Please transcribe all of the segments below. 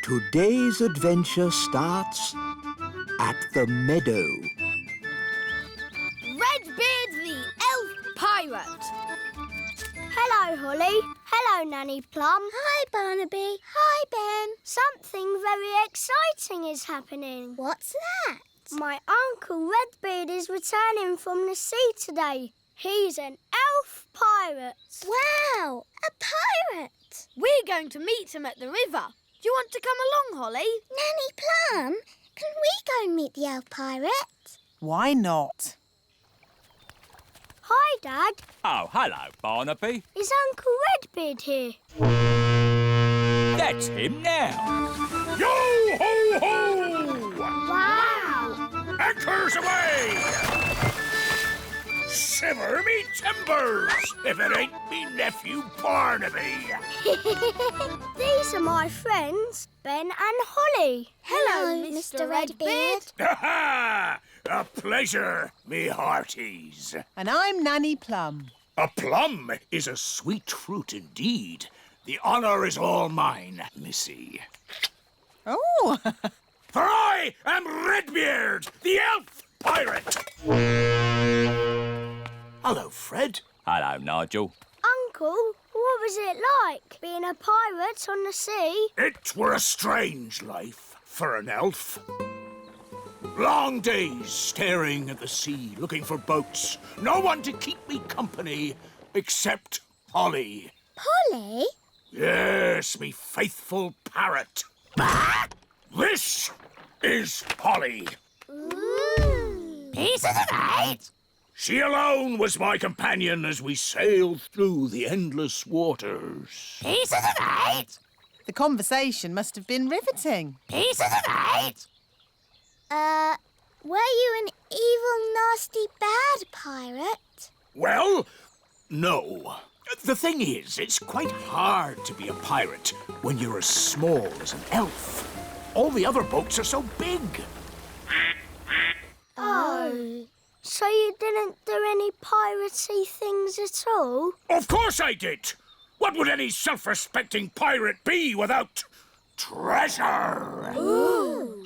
Today's adventure starts at the meadow. Redbeard the elf pirate. Hello, Holly. Hello, Nanny Plum. Hi, Barnaby. Hi, Ben. Something very exciting is happening. What's that? My Uncle Redbeard is returning from the sea today. He's an elf pirate. Wow, a pirate. We're going to meet him at the river. Do you want to come along, Holly? Nanny Plum, can we go and meet the elf pirate? Why not? Hi, Dad. Oh, hello, Barnaby. Is Uncle Redbeard here? That's him now. Yo-ho-ho! Wow! Anchors away! Shiver me timbers, if it ain't me nephew Barnaby. These are my friends, Ben and Holly. Hello, Mr. Redbeard. Ha-ha! A pleasure, me hearties. And I'm Nanny Plum. A plum is a sweet fruit indeed. The honour is all mine, missy. Oh, For I am Redbeard, the elf pirate. Hello, Fred. Hello, Nigel. Uncle, what was it like being a pirate on the sea? It were a strange life for an elf. Long days staring at the sea, looking for boats. No one to keep me company except Holly. Polly? Yes, me faithful parrot. This is Holly. Ooh. Piece of the night. She alone was my companion as we sailed through the endless waters. Piece of the night. the conversation must have been riveting. Piece of the night. Were you an evil, nasty, bad pirate? Well, no. The thing is, it's quite hard to be a pirate when you're as small as an elf. All the other boats are so big. Oh. So you didn't do any piratey things at all? Of course I did. What would any self-respecting pirate be without treasure? Ooh.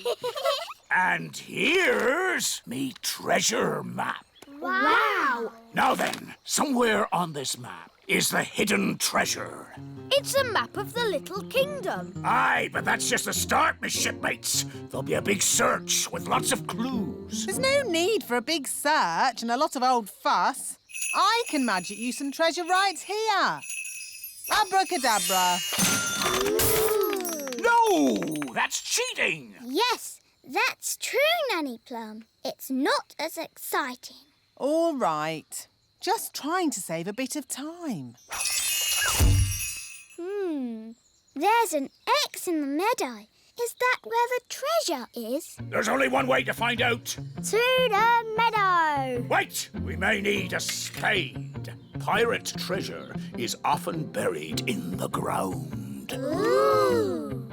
And here's me treasure map. Wow. Now then, somewhere on this map is the hidden treasure. It's a map of the Little Kingdom. Aye, but that's just the start, me shipmates. There'll be a big search with lots of clues. There's no need for a big search and a lot of old fuss. I can magic you some treasure right here. Abracadabra. No, that's cheating. Yes, that's true, Nanny Plum. It's not as exciting. All right. Just trying to save a bit of time. There's an X in the meadow. Is that where the treasure is? There's only one way to find out. To the meadow. Wait, we may need a spade. Pirate treasure is often buried in the ground. Ooh.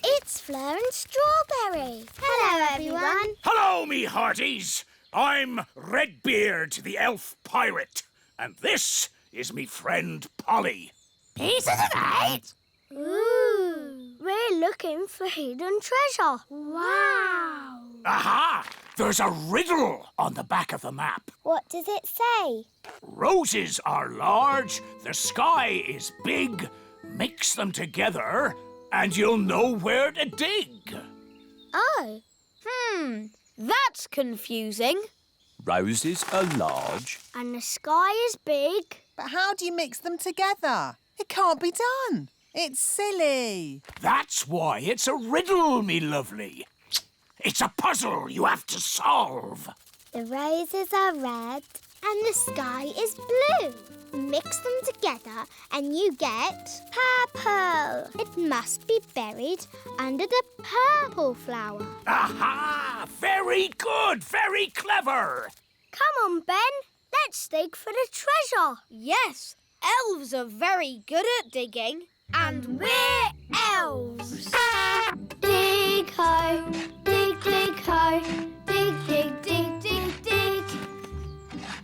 It's Fleur and Strawberry. Hello, everyone. Hello, me hearties. I'm Redbeard, the elf pirate. And this is me friend Polly. Piece of the night. Ooh. We're looking for hidden treasure. Wow. Aha! There's a riddle on the back of the map. What does it say? Roses are large, the sky is big. Mix them together, and you'll know where to dig. Oh. That's confusing. Roses are large. And the sky is big. But how do you mix them together? It can't be done. It's silly. That's why it's a riddle, me lovely. It's a puzzle you have to solve. The roses are red and the sky is blue. Mix them together and you get purple. It must be buried under the purple flower. Aha! Very good, very clever. Come on, Ben. Let's dig for the treasure. Yes, elves are very good at digging. And we're elves. Dig ho, dig, dig ho, dig, dig, dig, dig, dig.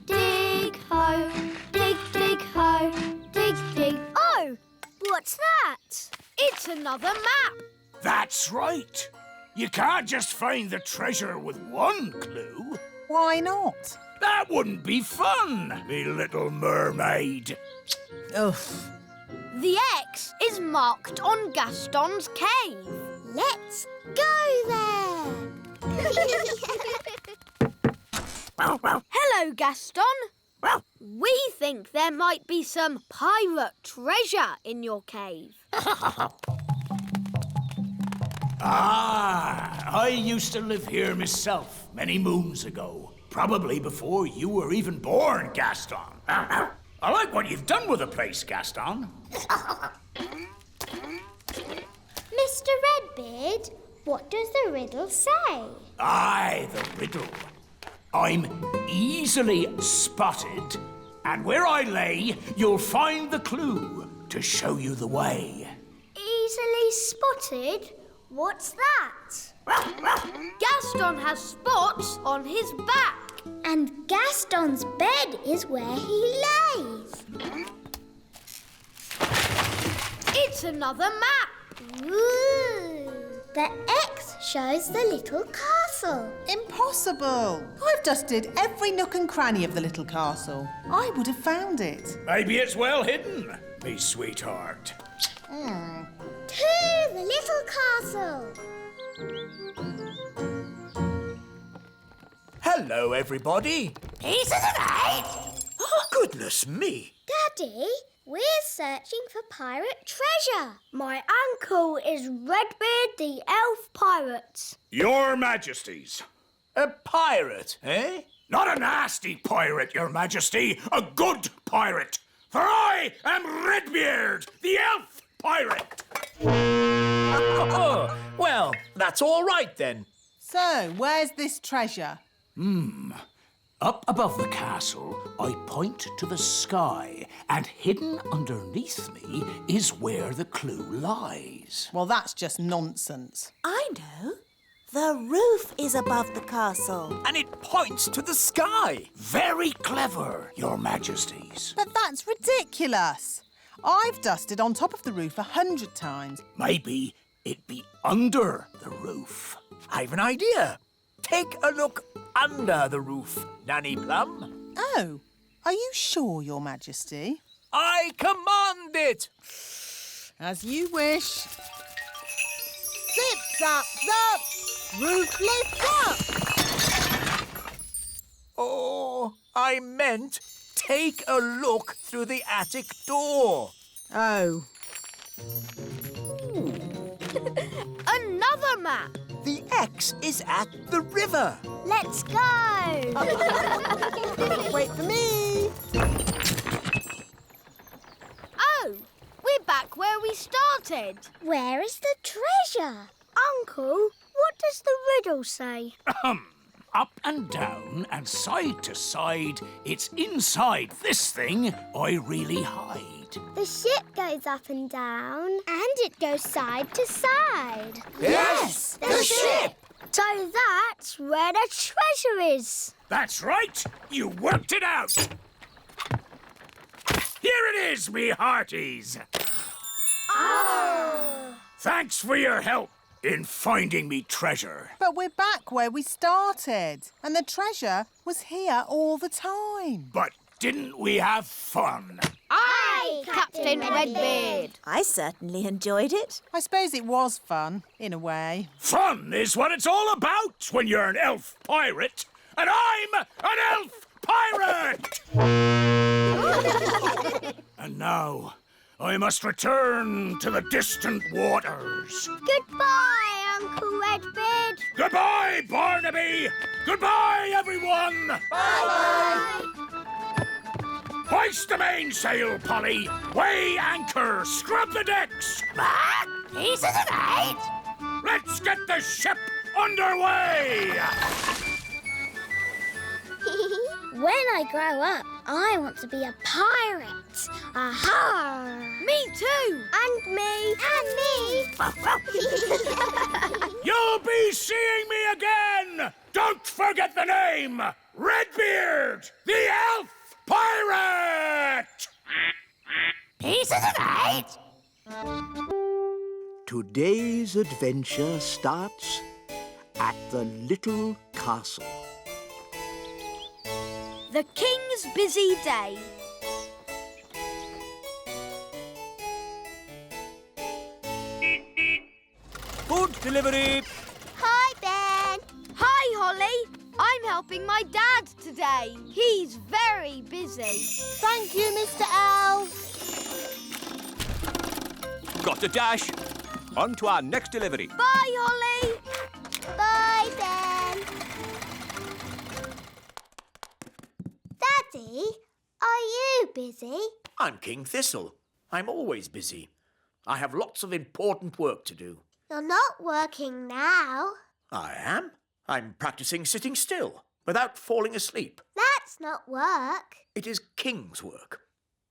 Dig ho, dig, dig ho, dig, dig. Oh, what's that? It's another map. That's right. You can't just find the treasure with one clue. Why not? That wouldn't be fun, me little mermaid. Oof. The X is marked on Gaston's cave. Let's go there. Hello, Gaston. We think there might be some pirate treasure in your cave. I used to live here myself many moons ago. Probably before you were even born, Gaston. I like what you've done with the place, Gaston. Mr. Redbeard, what does the riddle say? Aye, the riddle. I'm easily spotted, and where I lay, you'll find the clue to show you the way. Easily spotted? What's that? Gaston has spots on his back. And Gaston's bed is where he lays. It's another map. Ooh. The X shows the little castle. Impossible. I've dusted every nook and cranny of the little castle. I would have found it. Maybe it's well hidden, me sweetheart. To the little castle. Hello, everybody. Pieces of eight. Goodness me. Daddy, we're searching for pirate treasure. My uncle is Redbeard the elf pirate. Your Majesties. A pirate, eh? Not a nasty pirate, Your Majesty. A good pirate. For I am Redbeard, the elf pirate. Oh, well, that's all right then. So, where's this treasure? Up above the castle, I point to the sky, and hidden underneath me is where the clue lies. Well, that's just nonsense. I know. The roof is above the castle. And it points to the sky. Very clever, Your Majesties. But that's ridiculous. I've dusted on top of the roof 100 times. Maybe it'd be under the roof. I've an idea. Take a look under the roof, Nanny Plum. Oh, are you sure, Your Majesty? I command it. As you wish. Zip, zap, zap! Roof lift up! Oh, I meant take a look through the attic door. Oh. Another map. The X is at the river. Let's go. Wait for me! Oh, we're back where we started. Where is the treasure? Uncle, what does the riddle say? Up and down and side to side, it's inside this thing I really hide. The ship goes up and down. And it goes side to side. Yes, the ship. So that's where the treasure is. That's right, you worked it out. Here it is, me hearties. Oh. Thanks for your help in finding me treasure. But we're back where we started. And the treasure was here all the time. But didn't we have fun? Aye, Captain Redbeard. I certainly enjoyed it. I suppose it was fun, in a way. Fun is what it's all about when you're an elf pirate. And I'm an elf pirate! And now, I must return to the distant waters. Goodbye, Uncle Redbeard. Goodbye, Barnaby! Goodbye, everyone! Bye-bye. Hoist the mainsail, Polly! Weigh anchor! Scrub the decks! Pieces of eight. Let's get the ship underway! When I grow up, I want to be a pirate. Aha! Me too. And me. And me. You'll be seeing me again! Don't forget the name! Redbeard, the elf pirate! Pieces of eight. Today's adventure starts at the little castle. The king's busy day. Food delivery. Hi, Ben. Hi, Holly. I'm helping my dad today. He's very busy. Thank you, Mr. Elf. Got a dash. On to our next delivery. Bye, Holly. Bye, Ben. Daddy, are you busy? I'm King Thistle. I'm always busy. I have lots of important work to do. You're not working now. I am. I'm practicing sitting still without falling asleep. That's not work. It is king's work,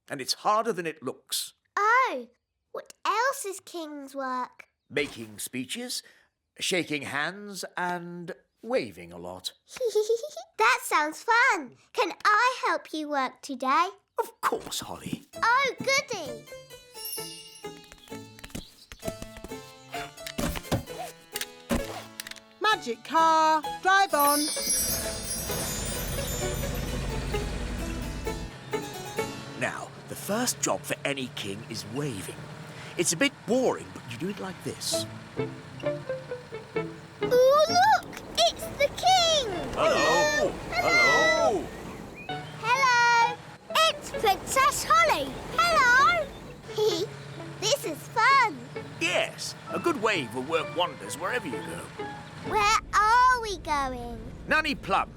and it's harder than it looks. Oh, what else is king's work? Making speeches, shaking hands, and waving a lot. That sounds fun. Can I help you work today? Of course, Holly. Oh, goody. Magic car, drive on. Now, the first job for any king is waving. It's a bit boring, but you do it like this. Ooh, look! It's the king! Hello. Hello. Hello! It's Princess Holly. Hello! This is fun. Yes, a good wave will work wonders wherever you go. Where are we going? Nanny Plum,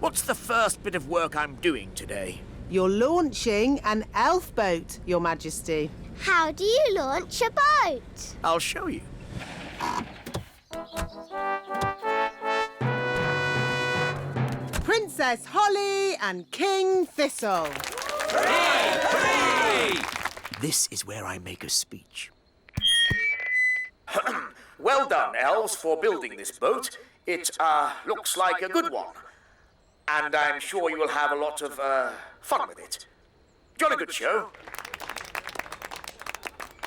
what's the first bit of work I'm doing today? You're launching an elf boat, Your Majesty. How do you launch a boat? I'll show you. Princess Holly and King Thistle. Hooray! This is where I make a speech. Well done, elves, for building this boat. It, looks like a good one. And I'm sure you will have a lot of, fun with it. Jolly good show.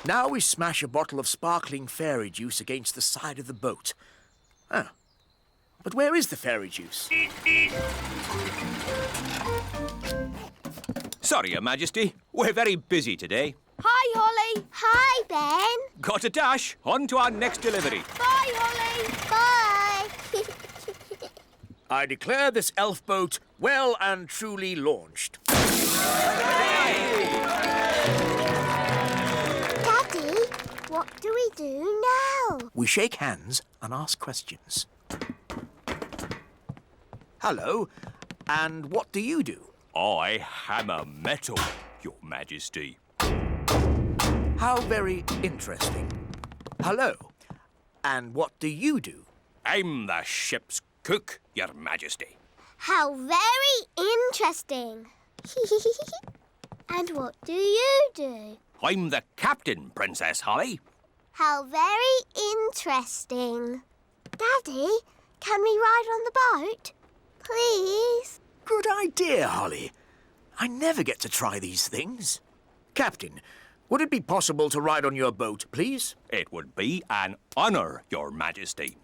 Now we smash a bottle of sparkling fairy juice against the side of the boat. Oh. But where is the fairy juice? Sorry, Your Majesty. We're very busy today. Hi, Holly. Hi, Ben. Got a dash. On to our next delivery. Bye, Holly. Bye. I declare this elf boat well and truly launched. Daddy, what do we do now? We shake hands and ask questions. Hello, and what do you do? I hammer metal, Your Majesty. How very interesting. Hello, and what do you do? I'm the ship's cook, Your Majesty. How very interesting. And what do you do? I'm the captain, Princess Holly. How very interesting. Daddy, can we ride on the boat? Please? Good idea, Holly. I never get to try these things. Captain, would it be possible to ride on your boat, please? It would be an honour, Your Majesty.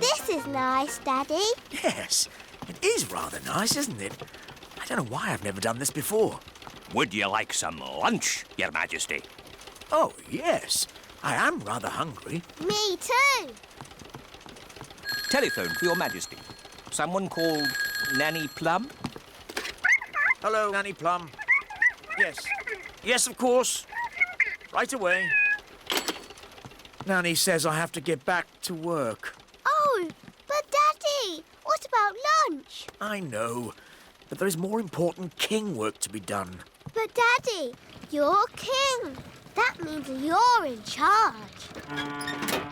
This is nice, Daddy. Yes, it is rather nice, isn't it? I don't know why I've never done this before. Would you like some lunch, Your Majesty? Oh, yes. I am rather hungry. Me too. Telephone for Your Majesty. Someone called Nanny Plum? Hello, Nanny Plum. Yes. Yes, of course. Right away. Nanny says I have to get back to work. Oh, but Daddy, what about lunch? I know, but there is more important king work to be done. But Daddy, you're king. That means you're in charge.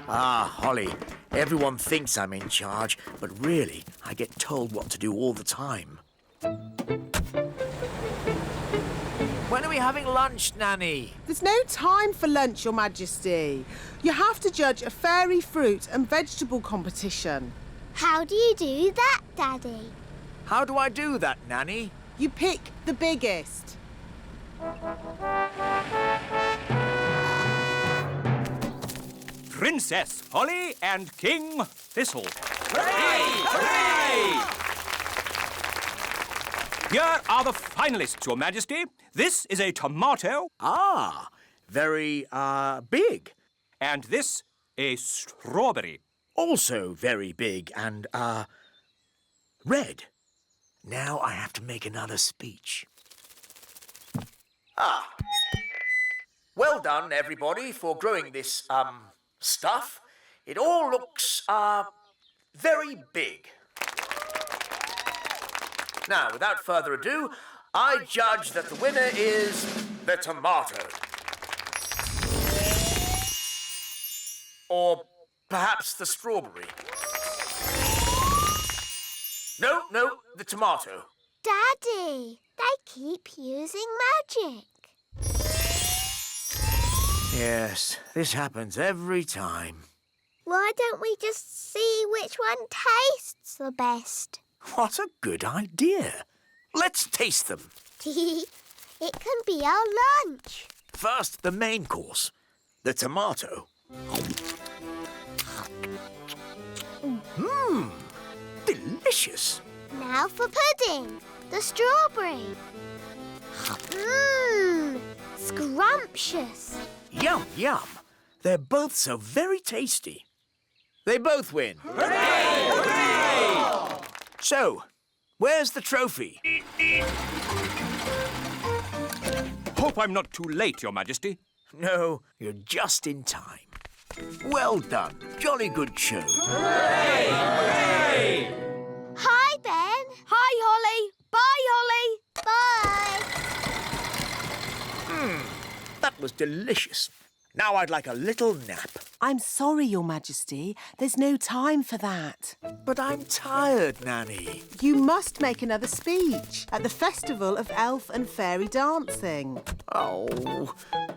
Ah, Holly, everyone thinks I'm in charge, but really, I get told what to do all the time. When are we having lunch, Nanny? There's no time for lunch, Your Majesty. You have to judge a fairy fruit and vegetable competition. How do you do that, Daddy? How do I do that, Nanny? You pick the biggest. Princess Holly and King Thistle. Here are the finalists, Your Majesty. This is a tomato. Ah, very, big. And this, a strawberry. Also very big and, red. Now I have to make another speech. Ah. Well done, everybody, for growing this, stuff. It all looks, very big. Now, without further ado, I judge that the winner is the tomato. Or perhaps the strawberry. No, the tomato. Daddy, they keep using magic. Yes, this happens every time. Why don't we just see which one tastes the best? What a good idea. Let's taste them. It can be our lunch. First, the main course, the tomato. Mmm, delicious. Now for pudding, the strawberry. Mmm, scrumptious. Yum, yum. They're both so very tasty. They both win. Hooray! Hooray! So, where's the trophy? Hope I'm not too late, Your Majesty. No, you're just in time. Well done. Jolly good show. Hooray! Hooray! Hi, Ben. Hi, Holly. Bye, Holly. Bye. That was delicious. Now I'd like a little nap. I'm sorry, Your Majesty. There's no time for that. But I'm tired, Nanny. You must make another speech at the Festival of Elf and Fairy Dancing. Oh,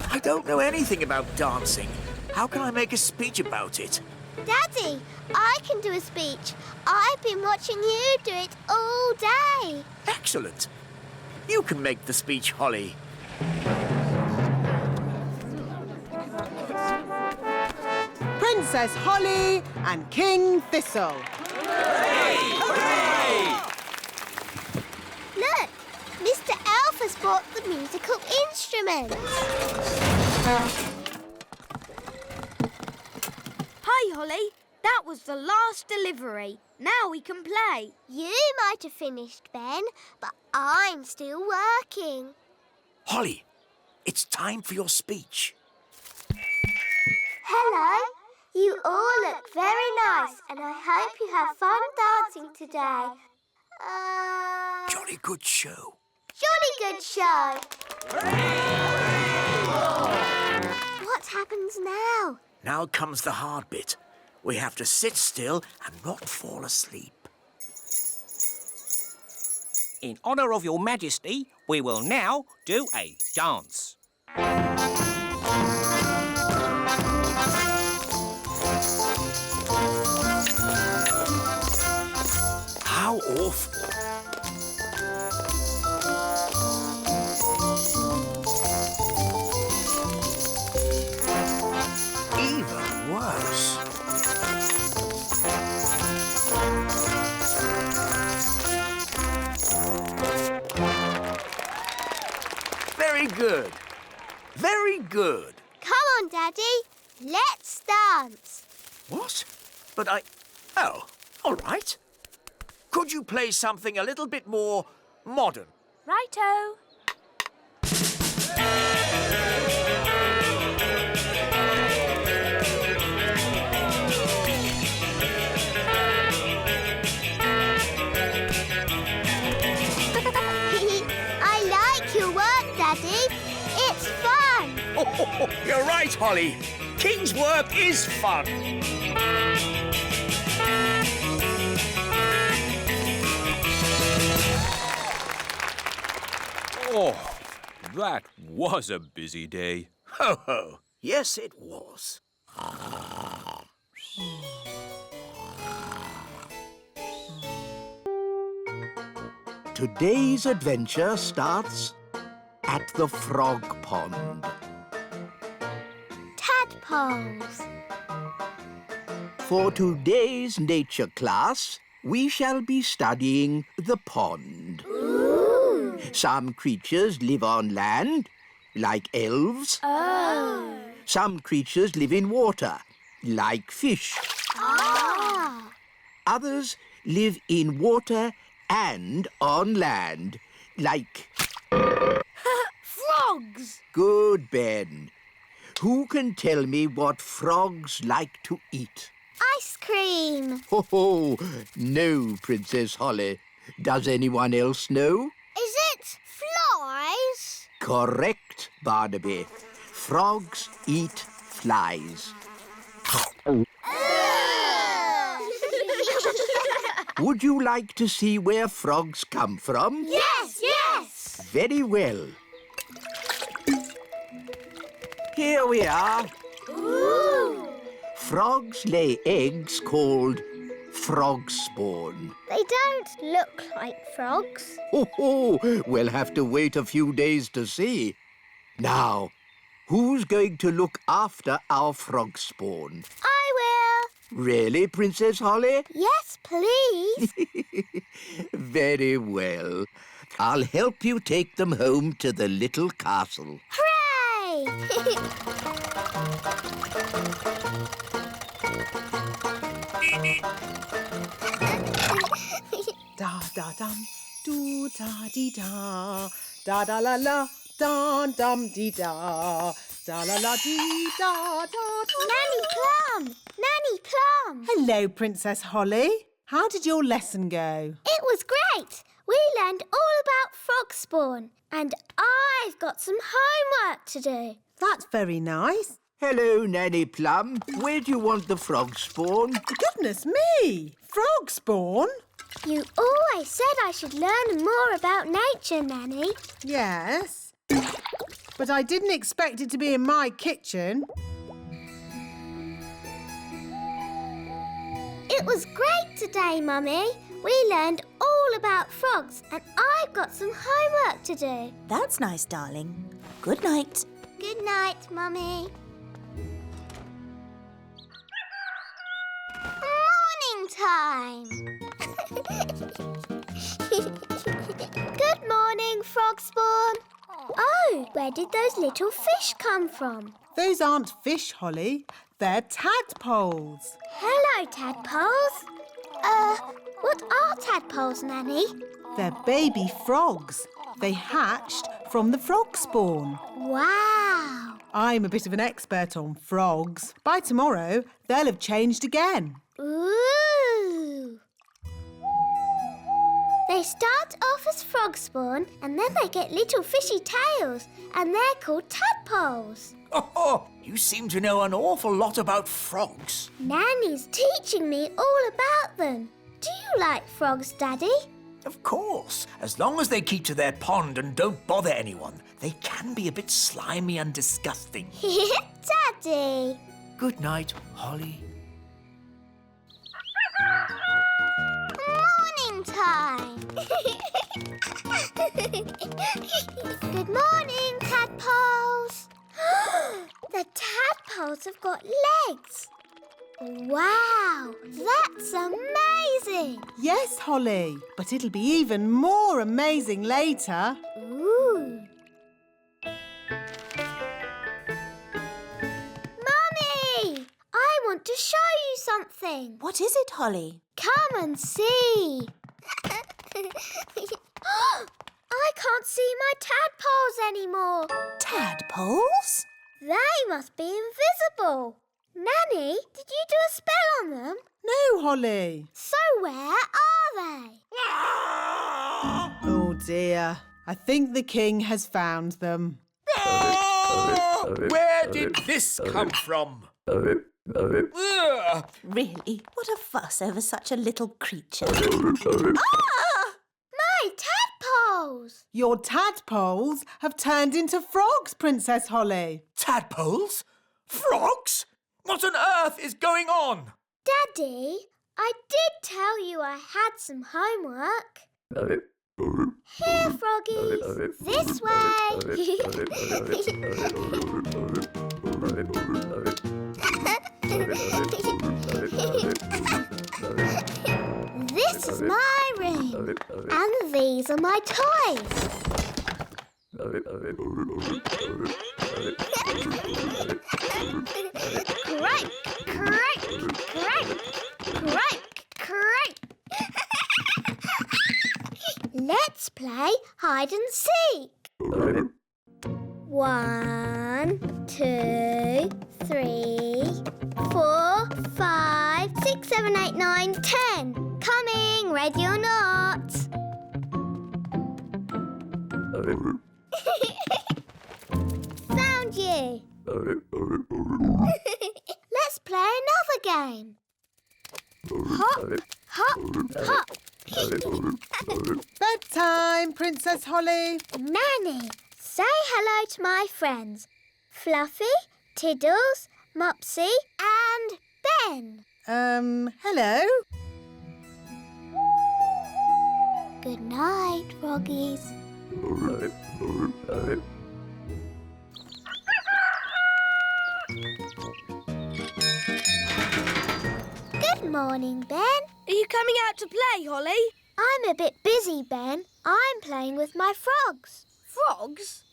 I don't know anything about dancing. How can I make a speech about it? Daddy, I can do a speech. I've been watching you do it all day. Excellent. You can make the speech, Holly. Princess Holly and King Thistle. Look, Mr. Elf has brought the musical instruments. Hi, Holly. That was the last delivery. Now we can play. You might have finished, Ben, but I'm still working. Holly, it's time for your speech. Hello. You all look very nice, and I hope you have fun dancing today. Jolly good show. Jolly good show. What happens now? Now comes the hard bit. We have to sit still and not fall asleep. In honour of Your Majesty, we will now do a dance. How awful. Even worse. Very good. Very good. Come on, Daddy. Let's dance. What? But Oh, all right. Could you play something a little bit more modern? Righto. I like your work, Daddy. It's fun. Oh, you're right, Holly. King's work is fun. Oh, that was a busy day. Ho, ho. Yes, it was. today's adventure starts at the frog pond. Tadpoles. For today's nature class, we shall be studying the pond. Ooh. Some creatures live on land, like elves. Oh. Some creatures live in water, like fish. Ah. Others live in water and on land, like... Frogs! Good, Ben. Who can tell me what frogs like to eat? Ice cream. Ho, no, Princess Holly. Does anyone else know? Is it flies? Correct, Barnaby. Frogs eat flies. Would you like to see where frogs come from? Yes, yes! Very well. Here we are. Ooh! Frogs lay eggs called frog spawn. They don't look like frogs. We'll have to wait a few days to see. Now, who's going to look after our frog spawn? I will. Really, Princess Holly? Yes, please. Very well. I'll help you take them home to the little castle. Hooray! Da da dum, do da dee da, da da la la, da dum dee da, da la la dee da da da. Nanny Plum! Nanny Plum! Hello, Princess Holly. How did your lesson go? It was great. We learned all about frog spawn, and I've got some homework to do. That's very nice. Hello, Nanny Plum. Where do you want the frog spawn? Goodness me! Frog spawn? You always said I should learn more about nature, Nanny. Yes. But I didn't expect it to be in my kitchen. It was great today, Mummy. We learned all about frogs, and I've got some homework to do. That's nice, darling. Good night. Good night, Mummy. Morning time. Good morning, frog spawn. Oh, where did those little fish come from? Those aren't fish, Holly. They're tadpoles. Hello, tadpoles. What are tadpoles, Nanny? They're baby frogs. They hatched from the frog spawn. Wow. I'm a bit of an expert on frogs. By tomorrow, they'll have changed again. Ooh. They start off as frog spawn and then they get little fishy tails and they're called tadpoles. Oh, you seem to know an awful lot about frogs. Nanny's teaching me all about them. Do you like frogs, Daddy? Of course. As long as they keep to their pond and don't bother anyone, they can be a bit slimy and disgusting. Daddy! Good night, Holly. Morning time! Good morning, tadpoles! The tadpoles have got legs! Wow! That's amazing! Yes, Holly, but it'll be even more amazing later. Ooh! Mummy! I want to show you something. What is it, Holly? Come and see. I can't see my tadpoles anymore. Tadpoles? They must be invisible. Nanny, did you do a spell on them? No, Holly. So where are they? Oh, dear. I think the king has found them. Oh, where did this come from? Ugh. Really? What a fuss over such a little creature. My tadpoles! Your tadpoles have turned into frogs, Princess Holly. Tadpoles? Frogs? What on earth is going on? Daddy, I did tell you I had some homework. Here, froggies. This way. This is my room. And these are my toys. Crank, crank, crank, crank, crank. Let's play hide and seek. 1, 2, 3, 4, 5, 6, 7, 8, 9, 10. Coming, ready or not. Found you. Let's play another game. Hop, hop, hop. Bedtime, Princess Holly. Nanny, say hello to my friends. Fluffy, Tiddles, Mopsy and Ben. Hello. Good night, froggies. Good morning, Ben. Are you coming out to play, Holly? I'm a bit busy, Ben. I'm playing with my frogs. Frogs?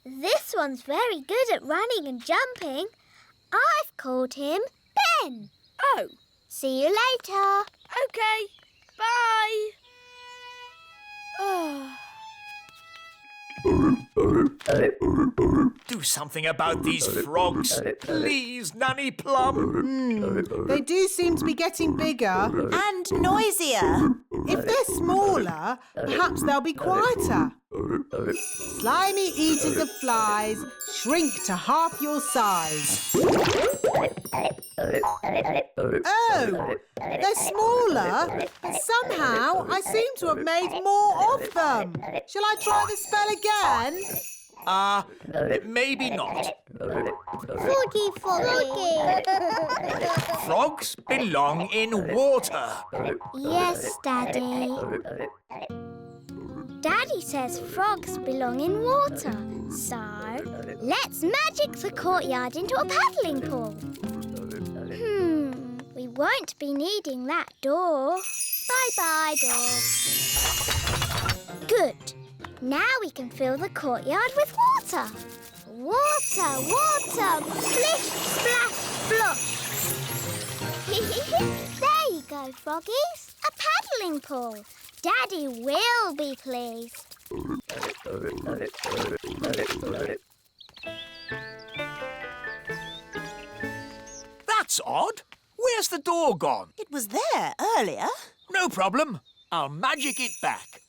This one's very good at running and jumping. I've called him Ben. Oh, See you later. OK. Bye. Oh. Do something about these frogs. Please, Nanny Plum. They do seem to be getting bigger. And noisier. If they're smaller, perhaps they'll be quieter. Slimy eaters of flies, shrink to half your size. Oh, they're smaller. Somehow I seem to have made more of them. Shall I try the spell again? Maybe not. Froggy, froggy. Frogs belong in water. Yes, Daddy. Daddy says frogs belong in water. So, let's magic the courtyard into a paddling pool. We won't be needing that door. Bye-bye, door. Good. Now we can fill the courtyard with water. Water, water, splish, splash, splosh. There you go, froggies. A paddling pool. Daddy will be pleased. That's odd. Where's the door gone? It was there earlier. No problem. I'll magic it back.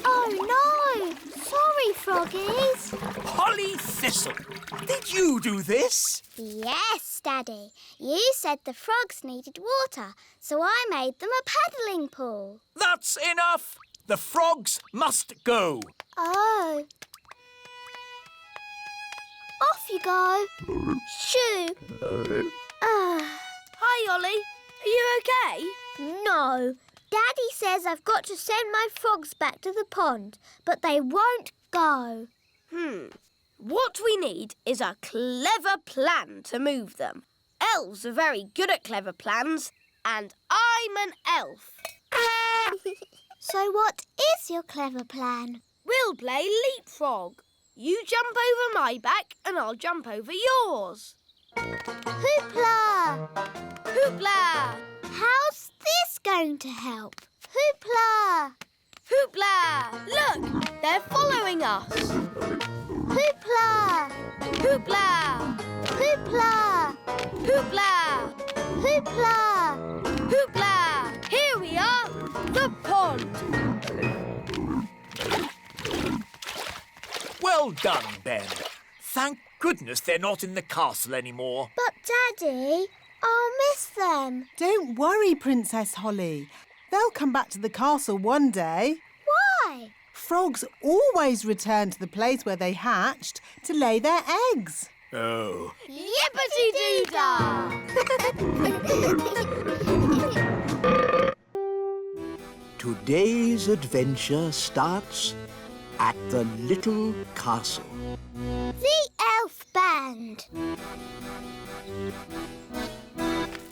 Oh, no. Sorry, froggies. Holly Thistle, did you do this? Yes, Daddy. You said the frogs needed water, so I made them a paddling pool. That's enough. The frogs must go. Oh. Off you go. Shoo. Hi, Holly. Are you OK? No. Daddy says I've got to send my frogs back to the pond, but they won't go. What we need is a clever plan to move them. Elves are very good at clever plans, and I'm an elf. So what is your clever plan? We'll play leapfrog. You jump over my back and I'll jump over yours. Hoopla! Hoopla! How's this going to help? Hoopla! Hoopla! Look, they're following us. Hoopla! Hoopla! Hoopla! Hoopla! Hoopla! Hoopla! Here we are, the pond. Well done, Ben. Thank goodness they're not in the castle anymore. But, Daddy, I'll miss them. Don't worry, Princess Holly. They'll come back to the castle one day. Why? Frogs always return to the place where they hatched to lay their eggs. Oh. Yippity-doo-dah! Today's adventure starts at the little castle. The Elf Band.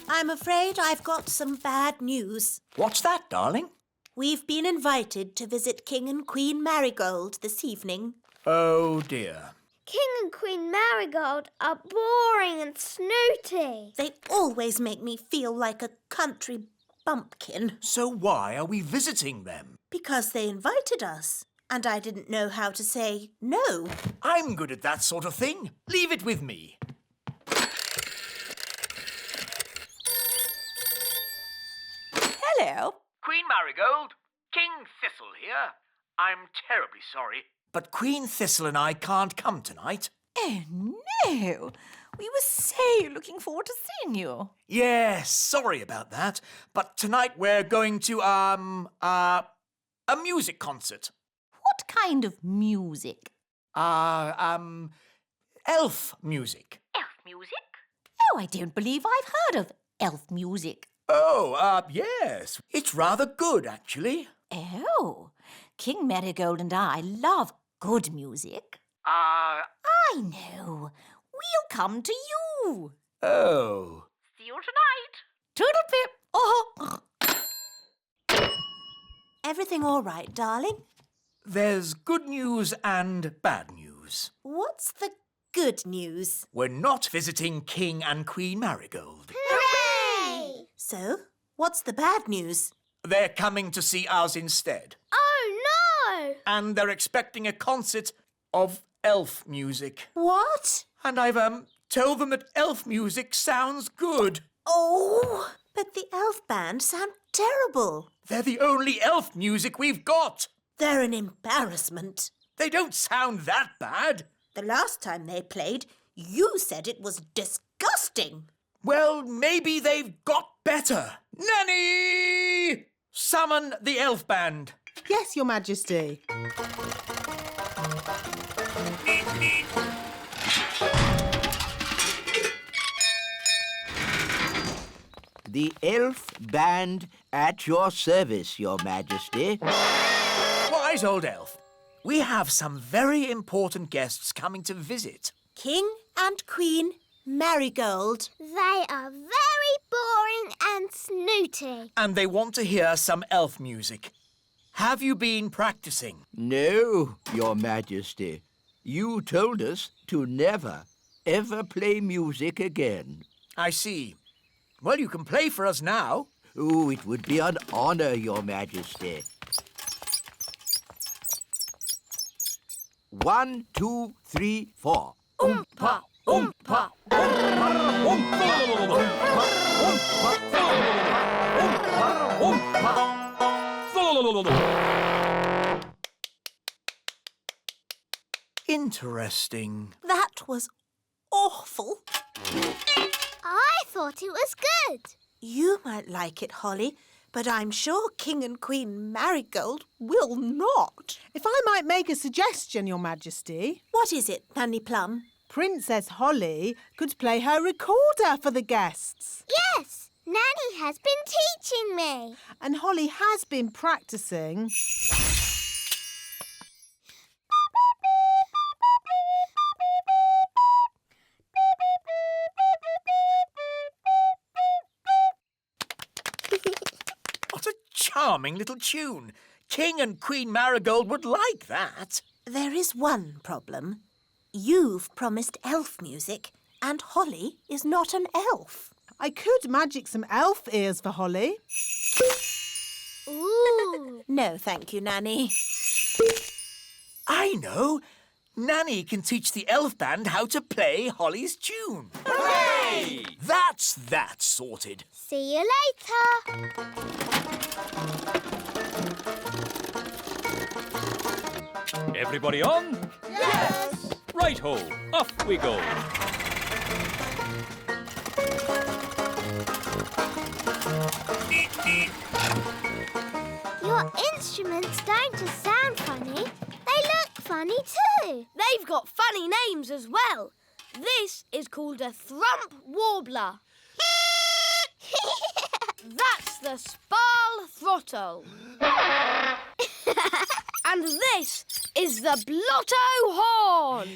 I'm afraid I've got some bad news. What's that, darling? We've been invited to visit King and Queen Marigold this evening. Oh, dear. King and Queen Marigold are boring and snooty. They always make me feel like a country bumpkin. So why are we visiting them? Because they invited us, and I didn't know how to say no. I'm good at that sort of thing. Leave it with me. Hello. Queen Marigold, King Thistle here. I'm terribly sorry, but Queen Thistle and I can't come tonight. Oh, no. We were so looking forward to seeing you. Yes, sorry about that. But tonight we're going to, a music concert. What kind of music? Elf music. Elf music? Oh, I don't believe I've heard of elf music. Oh, yes. It's rather good, actually. Oh, King Marigold and I love good music. I know. We'll come to you. Oh. See you tonight. Toodle-pip. Oh. Everything all right, darling? There's good news and bad news. What's the good news? We're not visiting King and Queen Marigold. Hooray! So, what's the bad news? They're coming to see us instead. Oh, no! And they're expecting a concert of elf music. What? And I've, told them that elf music sounds good. Oh, but the elf band sound terrible. They're the only elf music we've got. They're an embarrassment. They don't sound that bad. The last time they played, you said it was disgusting. Well, maybe they've got better. Nanny! Summon the elf band. Yes, Your Majesty. The elf band at your service, Your Majesty. Wise old elf. We have some very important guests coming to visit. King and Queen Marigold. They are very boring and snooty. And they want to hear some elf music. Have you been practicing? No, Your Majesty. You told us to never, ever play music again. I see. Well, you can play for us now. Oh, it would be an honor, Your Majesty. 1, 2, 3, 4. Oompa, oompa, Interesting. That was awful. I thought it was good. You might like it, Holly, but I'm sure King and Queen Marigold will not. If I might make a suggestion, Your Majesty, What is it, Nanny Plum? Princess Holly could play her recorder for the guests. Yes, Nanny has been teaching me. And Holly has been practicing. What a charming little tune. King and Queen Marigold would like that. There is one problem. You've promised elf music, and Holly is not an elf. I could magic some elf ears for Holly. Ooh. No, thank you, Nanny. I know. Nanny can teach the elf band how to play Holly's tune. Hooray! That's that sorted. See you later. Everybody on? Yes. Right-ho, off we go. Your instruments don't just sound funny, they look funny too. They've got funny names as well. This is called a thrump warbler. That's the Spal throttle. And this is the Blotto horn.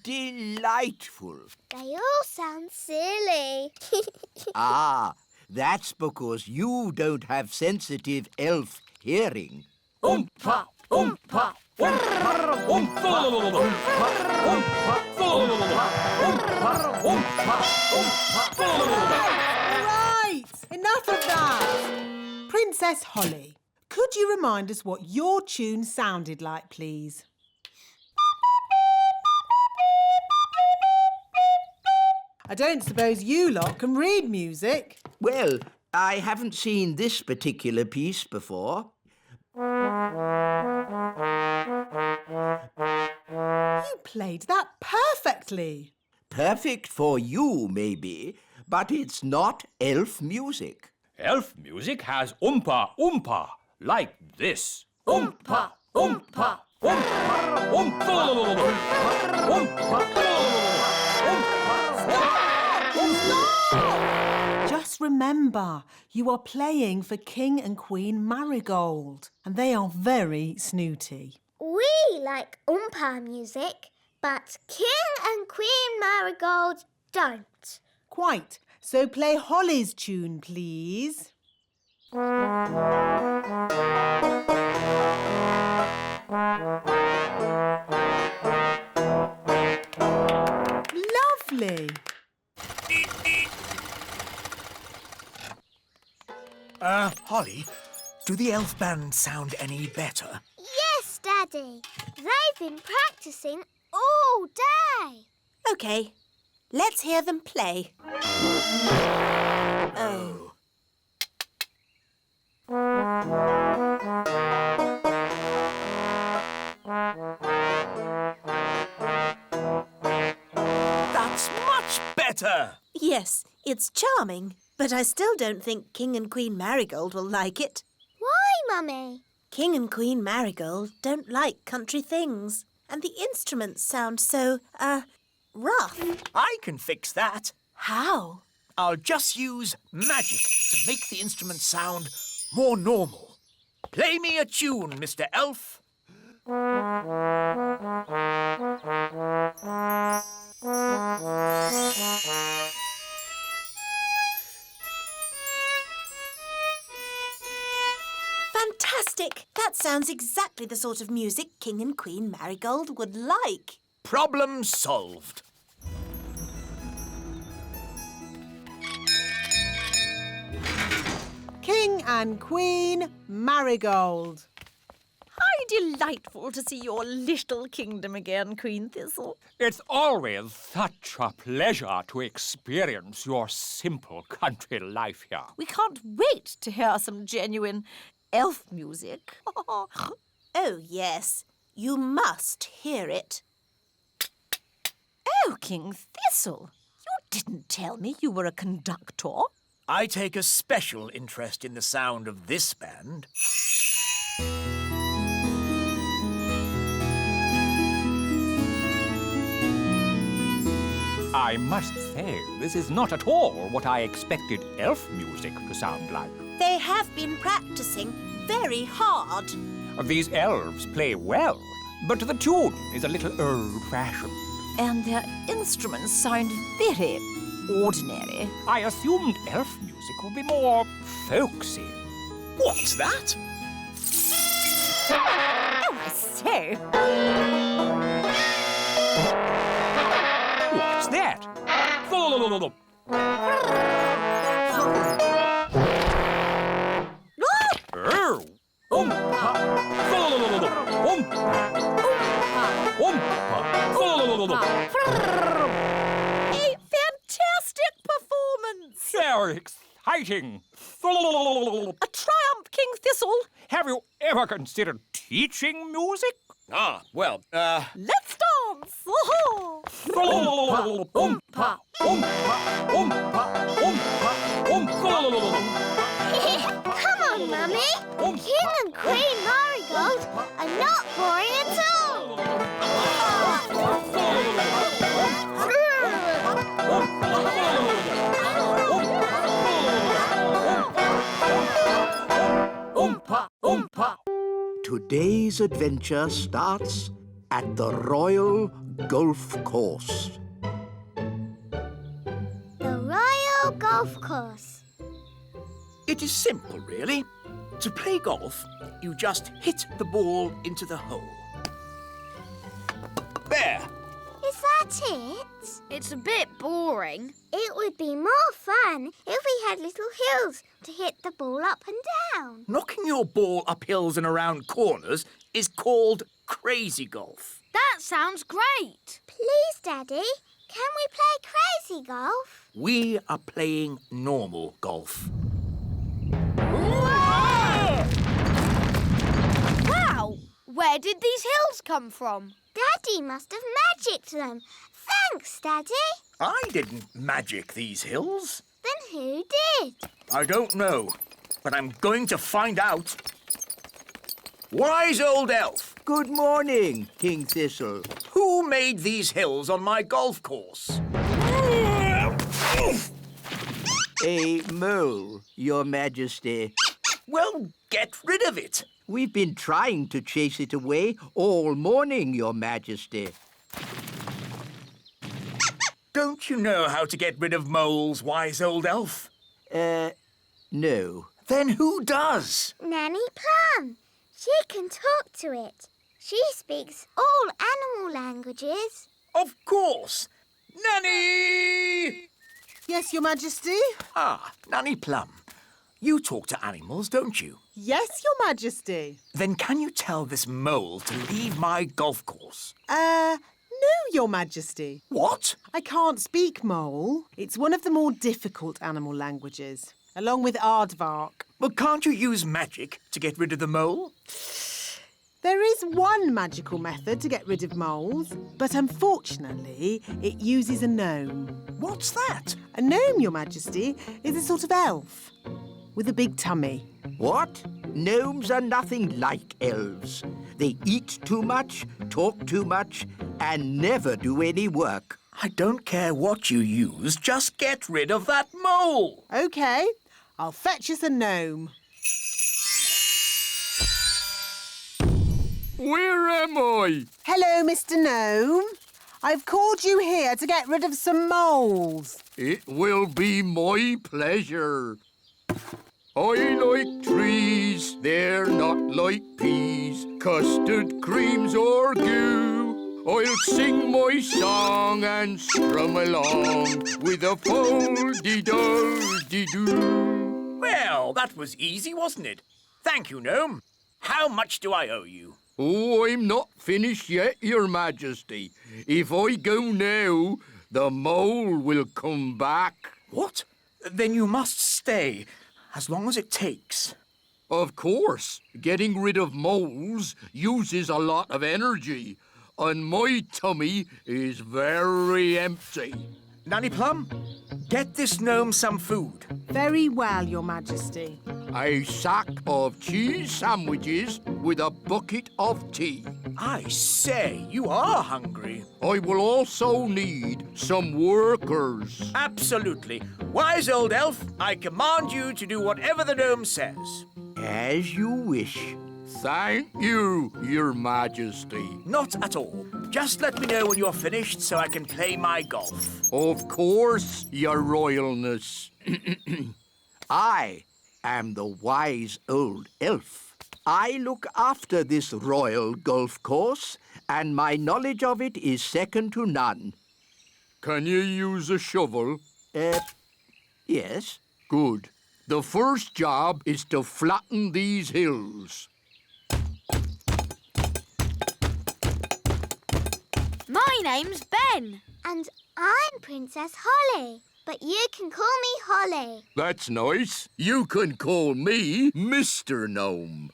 Delightful. They all sound silly. Ah, that's because you don't have sensitive elf hearing. Oompa, oompa, oompa, oompa, Right, enough of that. Princess Holly, could you remind us what your tune sounded like, please? I don't suppose you lot can read music. Well, I haven't seen this particular piece before. You played that perfectly. Perfect for you, maybe, but it's not elf music. Elf music has oompa, oompa, like this. Oompa, oompa, oompa, oompa, Just remember, you are playing for King and Queen Marigold, and they are very snooty. We like Oompa music, but King and Queen Marigold don't. Quite. So play Holly's tune, please. Lovely. Holly, do the elf band sound any better? Yes, Daddy. They've been practicing all day. OK, let's hear them play. Oh. That's much better! Yes, it's charming, but I still don't think King and Queen Marigold will like it. Why, Mummy? King and Queen Marigold don't like country things, and the instruments sound so, rough. I can fix that. How? I'll just use magic to make the instrument sound more normal. Play me a tune, Mr. Elf. Fantastic! That sounds exactly the sort of music King and Queen Marigold would like. Problem solved. King and Queen Marigold. How delightful to see your little kingdom again, Queen Thistle. It's always such a pleasure to experience your simple country life here. We can't wait to hear some genuine elf music. Oh, yes. You must hear it. Oh, King Thistle, you didn't tell me you were a conductor. I take a special interest in the sound of this band. I must say, this is not at all what I expected elf music to sound like. They have been practicing very hard. These elves play well, but the tune is a little old-fashioned. And their instruments sound very ordinary. I assumed elf music would be more folksy. What's that? Oh, I say. What's that? A fantastic performance! Very exciting! A triumph, King Thistle! Have you ever considered teaching music? Well, Let's dance! Oh-ho! Come on, Mummy. King and Queen Marigold are not boring at all. Today's adventure starts at the Royal Golf Course. The Royal Golf Course. It is simple, really. To play golf, you just hit the ball into the hole. There. Is that it? It's a bit boring. It would be more fun if we had little hills to hit the ball up and down. Knocking your ball up hills and around corners is called crazy golf. That sounds great. Please, Daddy, can we play crazy golf? We are playing normal golf. Wow! Where did these hills come from? Daddy must have magicked them. Thanks, Daddy. I didn't magic these hills. Then who did? I don't know, but I'm going to find out. Wise old elf, Good morning, King Thistle. who made these hills on my golf course? A mole, Your Majesty. Well, get rid of it. We've been trying to chase it away all morning, Your Majesty. Don't you know how to get rid of moles, wise old elf? No. Then who does? Nanny Plum. She can talk to it. She speaks all animal languages. Of course. Nanny! Yes, Your Majesty? Ah, Nanny Plum. You talk to animals, don't you? Yes, Your Majesty. Then can you tell this mole to leave my golf course? No, Your Majesty. What? I can't speak mole. It's one of the more difficult animal languages, along with aardvark. But can't you use magic to get rid of the mole? There is one magical method to get rid of moles, but unfortunately, it uses a gnome. What's that? A gnome, Your Majesty, is a sort of elf with a big tummy. What? Gnomes are nothing like elves. They eat too much, talk too much, and never do any work. I don't care what you use, just get rid of that mole. OK, I'll fetch us a gnome. Where am I? Hello, Mr. Gnome. I've called you here to get rid of some moles. It will be my pleasure. I like trees, they're not like peas, custard creams or goo. I'll sing my song and strum along with a fol-de-dol-de-doo. Well, that was easy, wasn't it? Thank you, Gnome. How much do I owe you? Oh, I'm not finished yet, Your Majesty. If I go now, the mole will come back. What? Then you must stay, as long as it takes. Of course, getting rid of moles uses a lot of energy, and my tummy is very empty. Nanny Plum, get this gnome some food. Very well, Your Majesty. A sack of cheese sandwiches with a bucket of tea. I say, you are hungry. I will also need some workers. Absolutely. Wise old elf, I command you to do whatever the gnome says. As you wish. Thank you, Your Majesty. Not at all. Just let me know when you're finished so I can play my golf. Of course, Your Royalness. I am the wise old elf. I look after this royal golf course, and my knowledge of it is second to none. Can you use a shovel? Yes. Good. The first job is to flatten these hills. My name's Ben. And I'm Princess Holly, but you can call me Holly. That's nice. You can call me Mr. Gnome.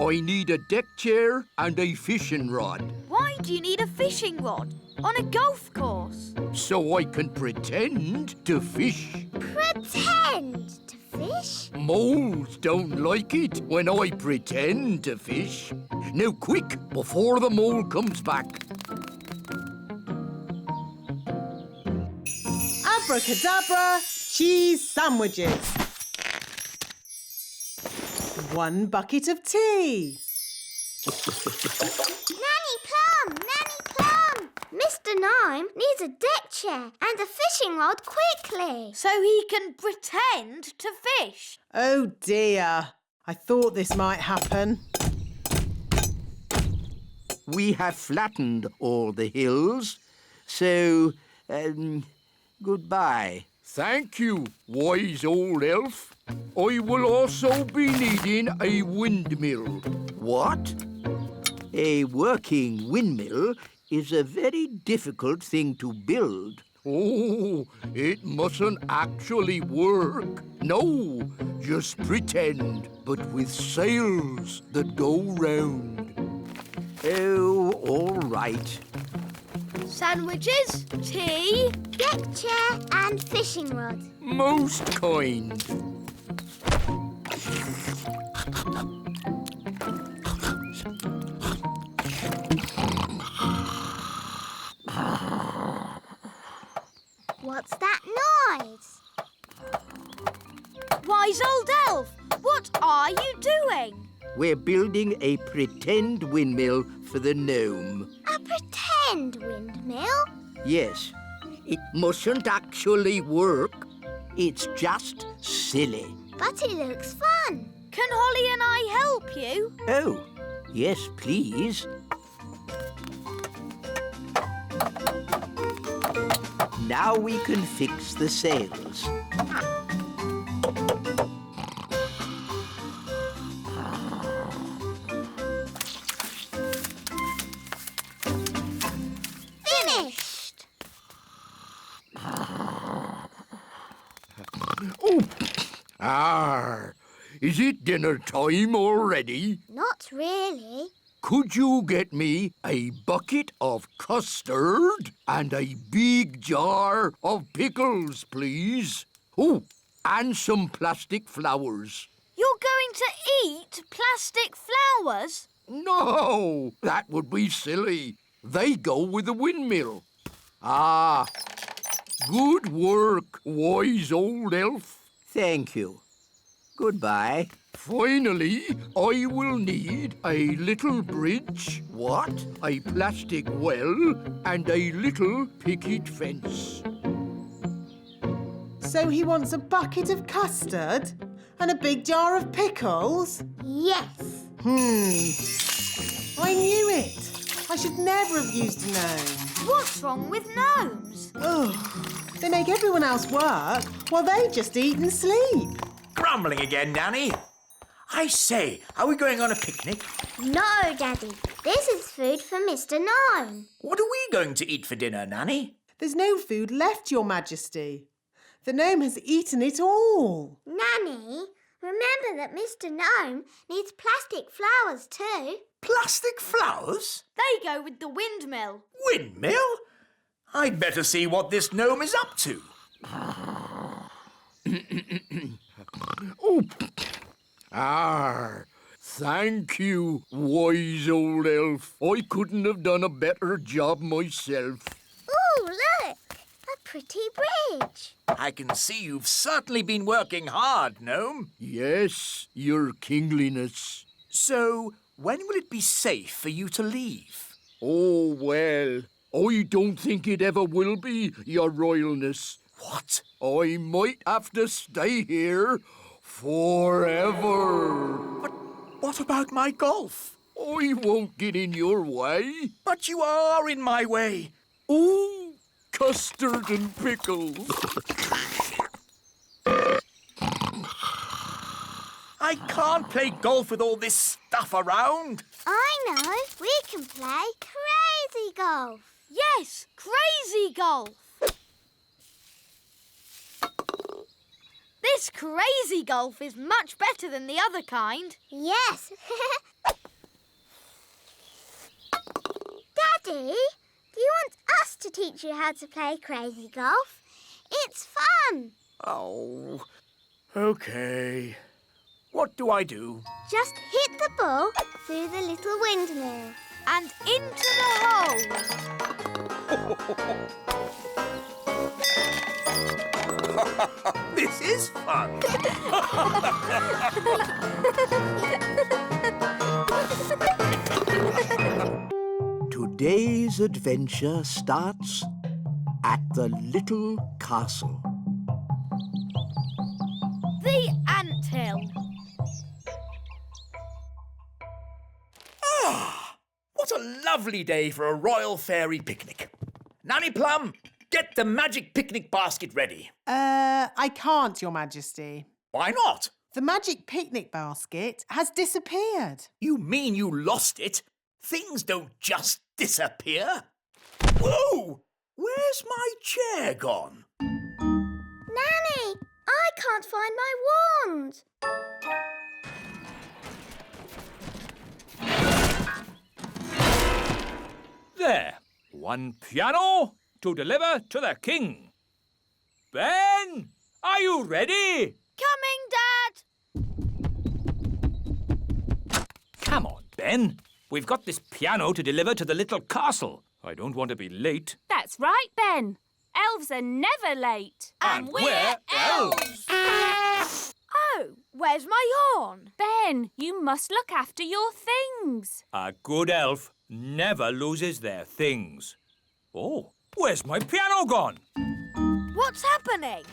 I need a deck chair and a fishing rod, Why do you need a fishing rod on a golf course? so I can pretend to fish. Pretend to fish? Moles don't like it when I pretend to fish. Now quick, before the mole comes back. Abracadabra, cheese sandwiches. 1 bucket of tea. Nanny Plum! Nanny Plum! Mr. Gnome needs a deck chair and a fishing rod quickly. So he can pretend to fish. Oh dear. I thought this might happen. We have flattened all the hills, so, goodbye. Thank you, wise old elf. I will also be needing a windmill. What? A working windmill is a very difficult thing to build. Oh, it mustn't actually work. No, just pretend, but with sails that go round. Oh, all right. Sandwiches, tea. Deck chair and fishing rod. Most kind. What's that noise? Wise old elf, what are you doing? We're building a pretend windmill for the gnome. A pretend windmill? Yes, it mustn't actually work. It's just silly. But it looks fun. Can Holly and I help you? Oh, yes, please. Now we can fix the sails. Finished. Oh, is it dinner time already? Not really. Could you get me a bucket of custard and a big jar of pickles, please? Oh, and some plastic flowers. You're going to eat plastic flowers? No, that would be silly. They go with the windmill. Ah, good work, wise old elf. Thank you. Goodbye. Finally, I will need a little bridge, What? a plastic well, and a little picket fence. So he wants a bucket of custard and a big jar of pickles? Yes. I knew it. I should never have used a gnome. What's wrong with gnomes? Ugh. They make everyone else work while they just eat and sleep. Grumbling again, Nanny. I say, are we going on a picnic? No, Daddy. This is food for Mr. Gnome. What are we going to eat for dinner, Nanny? There's no food left, Your Majesty. The gnome has eaten it all. Nanny, remember that Mr. Gnome needs plastic flowers too. Plastic flowers? They go with the windmill. Windmill? I'd better see what this gnome is up to. Oh, thank you, wise old elf. I couldn't have done a better job myself. Ooh, look! A pretty bridge. I can see you've certainly been working hard, gnome. Yes, your kingliness. So, when will it be safe for you to leave? Oh, well, I don't think it ever will be, your royalness. What? I might have to stay here forever. But what about my golf? I won't get in your way. But you are in my way. Ooh, custard and pickles. I can't play golf with all this stuff around. I know. We can play crazy golf. Yes, crazy golf. This crazy golf is much better than the other kind. Yes. Daddy, do you want us to teach you how to play crazy golf? It's fun. Oh, okay. What do I do? Just hit the ball through the little windmill. And into the hole. This is fun. Today's adventure starts at the little castle. The anthill. What a lovely day for a royal fairy picnic. Nanny Plum, get the magic picnic basket ready. I can't, Your Majesty. Why not? The magic picnic basket has disappeared. You mean you lost it? Things don't just disappear. Whoa! Where's my chair gone? Nanny, I can't find my wand. There, one piano to deliver to the king. Ben, are you ready? Coming, Dad. Come on, Ben. We've got this piano to deliver to the little castle. I don't want to be late. That's right, Ben. Elves are never late. And we're elves. Oh, where's my horn? Ben, you must look after your things. A good elf never loses their things. Oh, where's my piano gone? What's happening?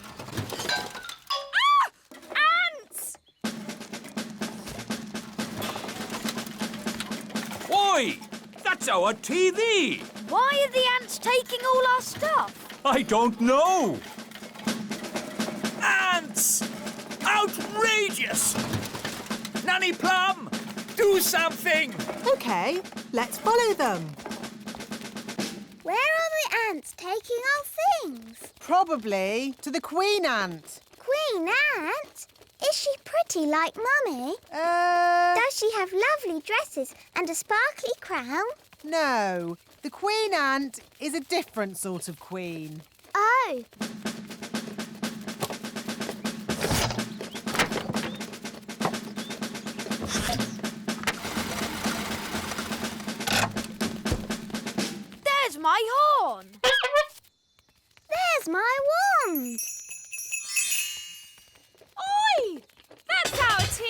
Ants! Oi! That's our TV! Why are the ants taking all our stuff? I don't know. Ants! Outrageous! Nanny Plum, do something! OK, let's follow them. Where are the ants taking our things? Probably to the Queen Ant. Queen Ant? Is she pretty like Mummy? Does she have lovely dresses and a sparkly crown? No, the Queen Ant is a different sort of queen. Oh. There's my horn. There's my wand. Oi! That's our TV!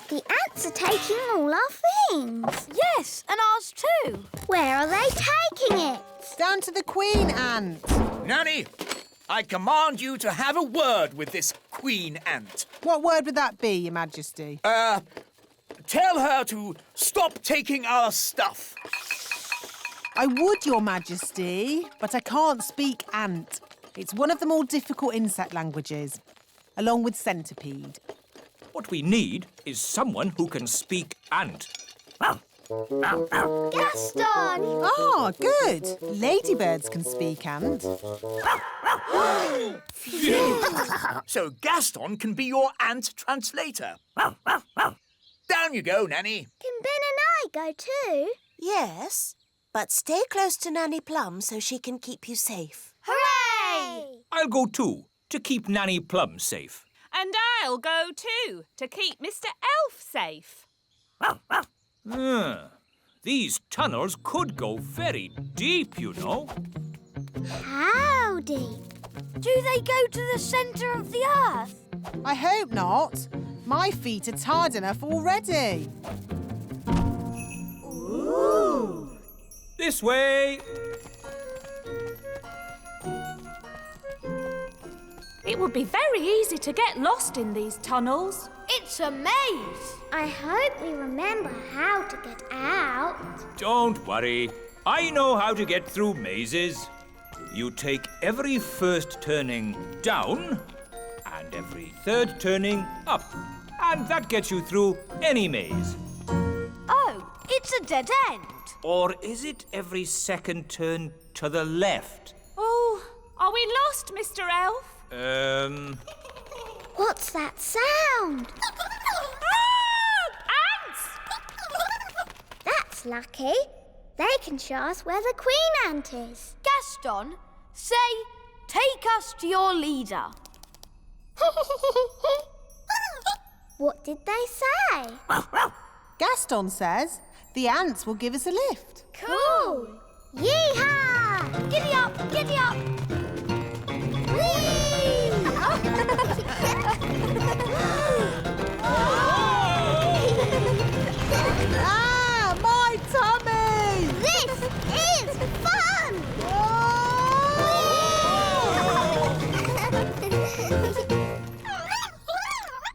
The ants are taking all our things. Yes, and ours too. Where are they taking it? Down to the Queen Ant. Nanny, I command you to have a word with this Queen Ant. What word would that be, Your Majesty? Tell her to stop taking our stuff. I would, Your Majesty, but I can't speak ant. It's one of the more difficult insect languages, along with centipede. What we need is someone who can speak ant. Gaston! Ah, good. Ladybirds can speak ant. So Gaston can be your ant translator. Down you go, Nanny. Can Ben and I go too? Yes, but stay close to Nanny Plum so she can keep you safe. Hooray! I'll go too, to keep Nanny Plum safe. And I'll go too, to keep Mr. Elf safe. These tunnels could go very deep, you know. How deep? Do they go to the centre of the earth? I hope not. My feet are tired enough already. Ooh. This way. It would be very easy to get lost in these tunnels. It's a maze. I hope we remember how to get out. Don't worry. I know how to get through mazes. You take every first turning down and every third turning up. And that gets you through any maze. Oh, it's a dead end. Or is it every second turn to the left? Oh, are we lost, Mr. Elf? What's that sound? Ants! That's lucky. They can show us where the Queen Ant is. Gaston, say, take us to your leader. What did they say? Gaston says the ants will give us a lift. Cool! Yee-haw! Giddy up, giddy up. Ah, my tummy!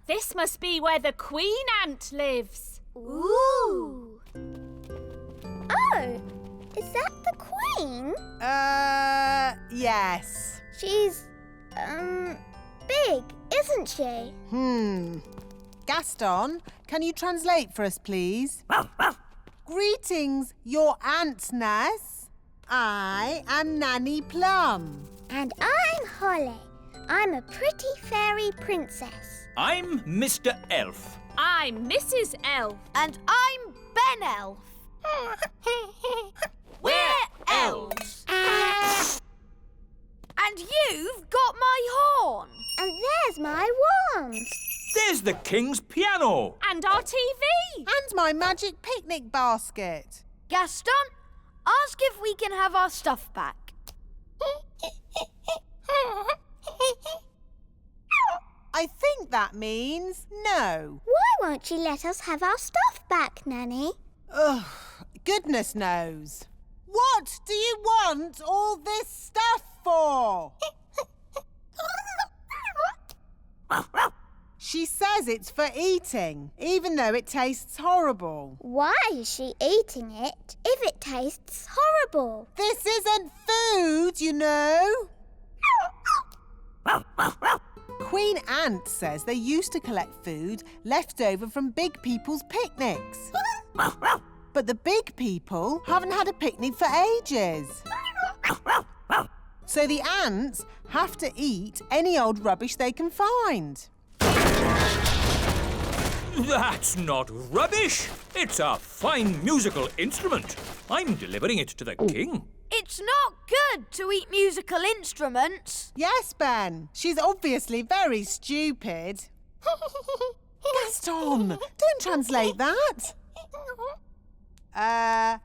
This must be where the queen ant lives. Ooh. Oh, is that the queen? Yes. She's, big, isn't she? Gaston, can you translate for us, please? Greetings, your antness. I am Nanny Plum. And I'm Holly. I'm a pretty fairy princess. I'm Mr. Elf. I'm Mrs. Elf. And I'm Ben Elf. We're elves. And you've got my horn. And there's my wand. There's the king's piano. And our TV. And my magic picnic basket. Gaston, ask if we can have our stuff back. I think that means no. Why won't you let us have our stuff back, Nanny? Ugh, goodness knows. What do you want all this stuff for? She says it's for eating, even though it tastes horrible. Why is she eating it if it tastes horrible? This isn't food, you know. Queen Ant says they used to collect food left over from big people's picnics. But the big people haven't had a picnic for ages. So the ants have to eat any old rubbish they can find. That's not rubbish. It's a fine musical instrument. I'm delivering it to the king. It's not good to eat musical instruments. Yes, Ben. She's obviously very stupid. Gaston, don't translate that.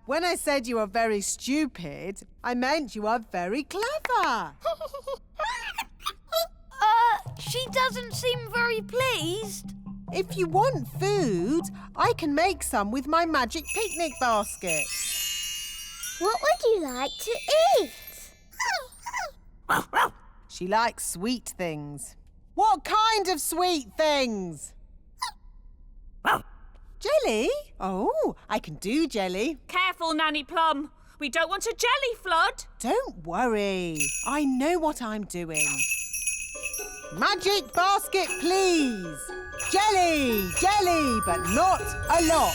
When I said you are very stupid, I meant you are very clever. She doesn't seem very pleased. If you want food, I can make some with my magic picnic basket. What would you like to eat? She likes sweet things. What kind of sweet things? Jelly? Oh, I can do jelly. Careful, Nanny Plum. We don't want a jelly flood. Don't worry. I know what I'm doing. Magic basket, please. Jelly, jelly, but not a lot.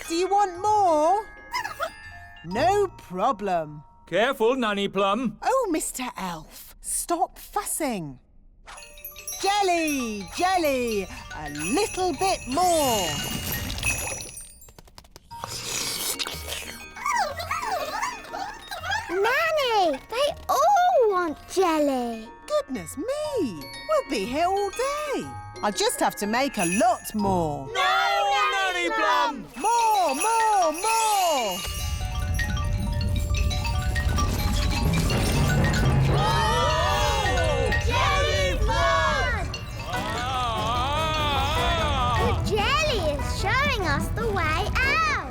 Do you want more? No problem. Careful, Nanny Plum. Oh, Mr. Elf, stop fussing. Jelly, jelly, a little bit more. Nanny, they all want jelly. Goodness me, we'll be here all day. I'll just have to make a lot more. No, Nanny Plum! More, more, more! Jelly flood! The jelly is showing us the way out.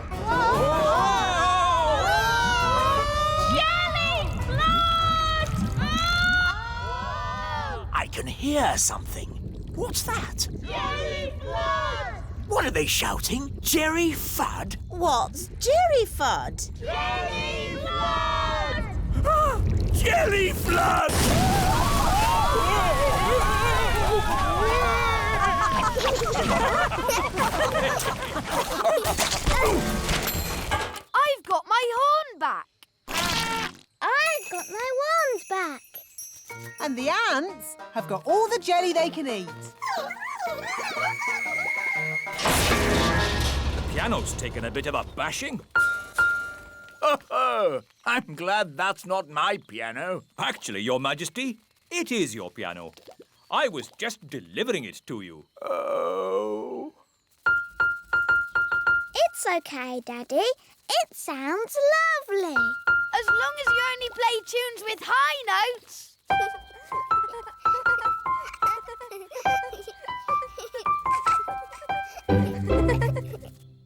Jelly flood! I can hear something. What's that? Jelly flood! What are they shouting? Jerry Fudd? What's Jerry Fudd? Jelly flood! Jelly Flood! I've got my horn back. I've got my wand back. And the ants have got all the jelly they can eat. The piano's taken a bit of a bashing. Oh, I'm glad that's not my piano. Actually, Your Majesty, it is your piano. I was just delivering it to you. Oh. It's okay, Daddy. It sounds lovely. As long as you only play tunes with high notes.